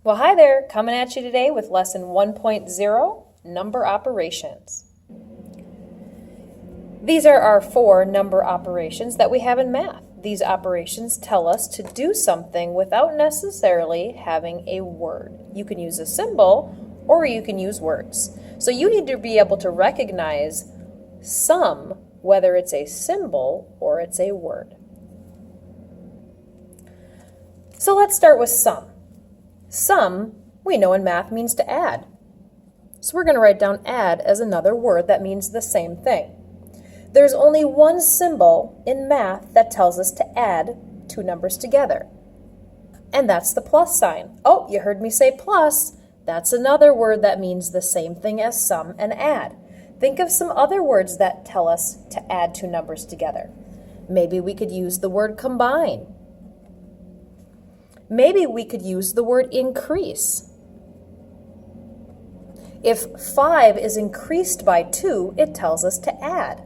Well, hi there, coming at you today with lesson 1.0, number operations. These are our 4 number operations that we have in math. These operations tell us to do something without necessarily having a word. You can use a symbol or you can use words. So you need to be able to recognize sum, whether it's a symbol or it's a word. So let's start with sum. Sum, we know in math, means to add. So we're going to write down add as another word that means the same thing. There's only one symbol in math that tells us to add 2 numbers together, and that's the plus sign. Oh, you heard me say plus. That's another word that means the same thing as sum and add. Think of some other words that tell us to add 2 numbers together. Maybe we could use the word combine. Maybe we could use the word increase. If 5 is increased by 2, it tells us to add.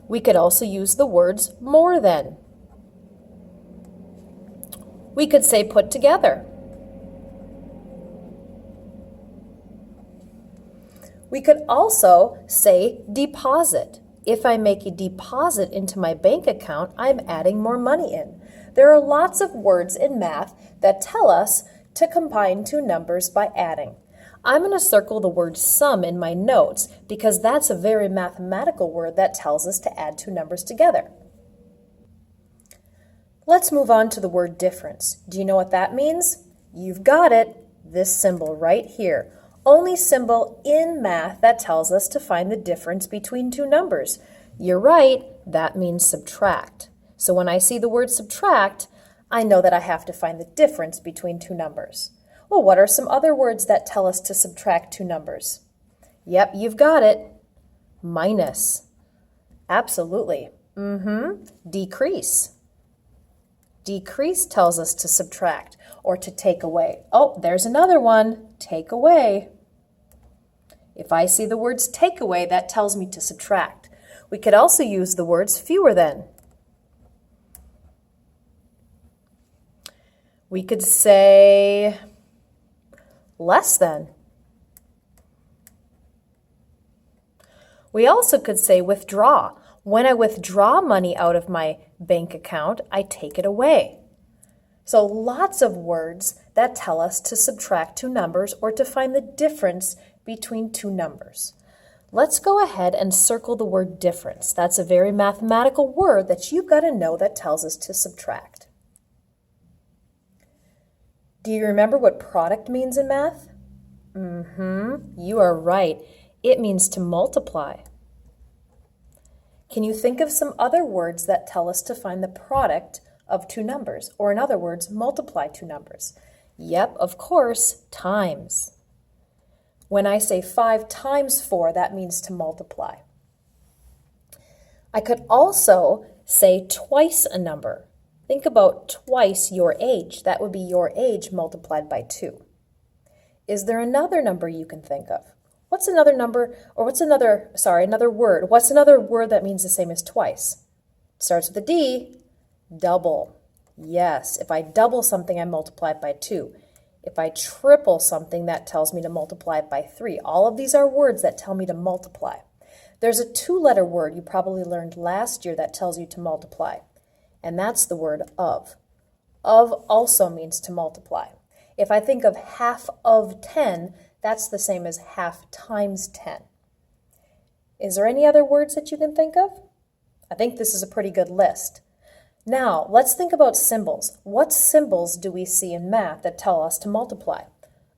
We could also use the words more than. We could say put together. We could also say deposit. If I make a deposit into my bank account, I'm adding more money in. There are lots of words in math that tell us to combine 2 numbers by adding. I'm going to circle the word sum in my notes because that's a very mathematical word that tells us to add 2 numbers together. Let's move on to the word difference. Do you know what that means? You've got it, this symbol right here. Only symbol in math that tells us to find the difference between 2 numbers. You're right, that means subtract. So when I see the word subtract, I know that I have to find the difference between 2 numbers. Well, what are some other words that tell us to subtract 2 numbers? Yep, you've got it. Minus. Absolutely. Decrease. Decrease tells us to subtract or to take away. Oh, there's another one. Take away. If I see the words take away, that tells me to subtract. We could also use the words fewer than. We could say less than. We also could say withdraw. When I withdraw money out of my bank account, I take it away. So lots of words that tell us to subtract 2 numbers or to find the difference between 2 numbers. Let's go ahead and circle the word difference. That's a very mathematical word that you've got to know that tells us to subtract. Do you remember what product means in math? You are right. It means to multiply. Can you think of some other words that tell us to find the product of 2 numbers, or in other words, multiply 2 numbers? Yep, of course, times. When I say 5 times 4, that means to multiply. I could also say twice a number. Think about twice your age. That would be your age multiplied by 2. Is there another number you can think of? What's another number, or another word? What's another word that means the same as twice? It starts with a D. Double. Yes, if I double something, I multiply it by 2. If I triple something, that tells me to multiply it by 3. All of these are words that tell me to multiply. There's a 2-letter word you probably learned last year that tells you to multiply, and that's the word of. Of also means to multiply. If I think of half of 10, that's the same as half times 10. Is there any other words that you can think of? I think this is a pretty good list. Now, let's think about symbols. What symbols do we see in math that tell us to multiply?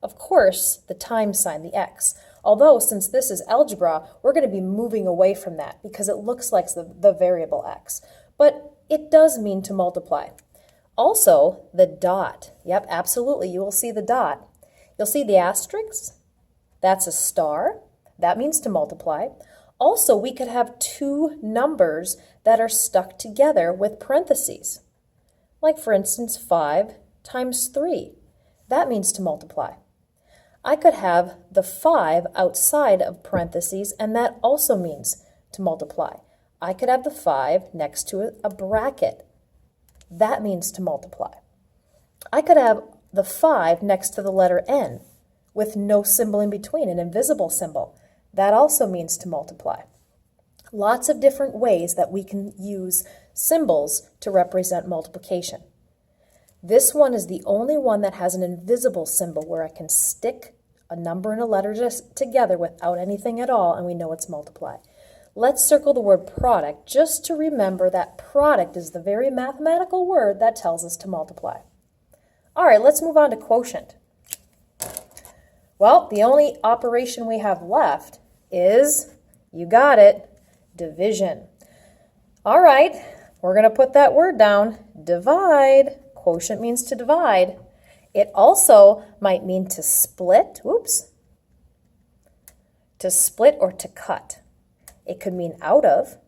Of course, the times sign, the X. Although, since this is algebra, we're going to be moving away from that because it looks like the variable X. But it does mean to multiply. Also, the dot. Yep, absolutely, you will see the dot. You'll see the asterisk. That's a star. That means to multiply. Also, we could have 2 numbers that are stuck together with parentheses. Like, for instance, 5 times 3. That means to multiply. I could have the 5 outside of parentheses, and that also means to multiply. I could have the 5 next to a bracket. That means to multiply. I could have the 5 next to the letter N with no symbol in between, an invisible symbol. That also means to multiply. Lots of different ways that we can use symbols to represent multiplication. This one is the only one that has an invisible symbol where I can stick a number and a letter just together without anything at all, and we know it's multiply. Let's circle the word product just to remember that product is the very mathematical word that tells us to multiply. All right, let's move on to quotient. Well, the only operation we have left is, you got it, division. All right, we're going to put that word down, divide. Quotient means to divide. It also might mean to split, to split or to cut. It could mean out of,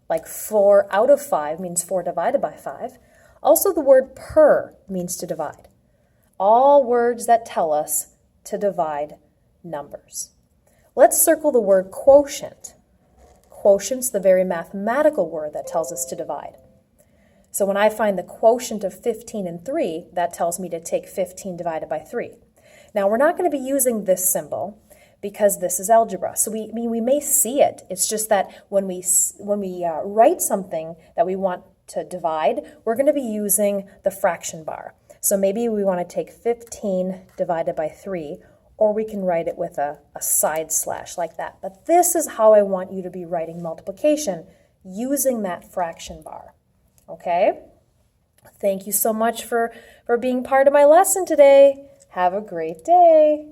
like 4 out of 5 means 4 divided by 5. Also, the word per means to divide. All words that tell us to divide numbers. Let's circle the word quotient. Quotient's the very mathematical word that tells us to divide. So when I find the quotient of 15 and 3, that tells me to take 15 divided by 3. Now, we're not going to be using this symbol because this is algebra. So we may see it. It's just that when we write something that we want to divide, we're going to be using the fraction bar. So maybe we want to take 15 divided by 3, or we can write it with a side slash like that. But this is how I want you to be writing multiplication, using that fraction bar. Okay? Thank you so much for being part of my lesson today. Have a great day.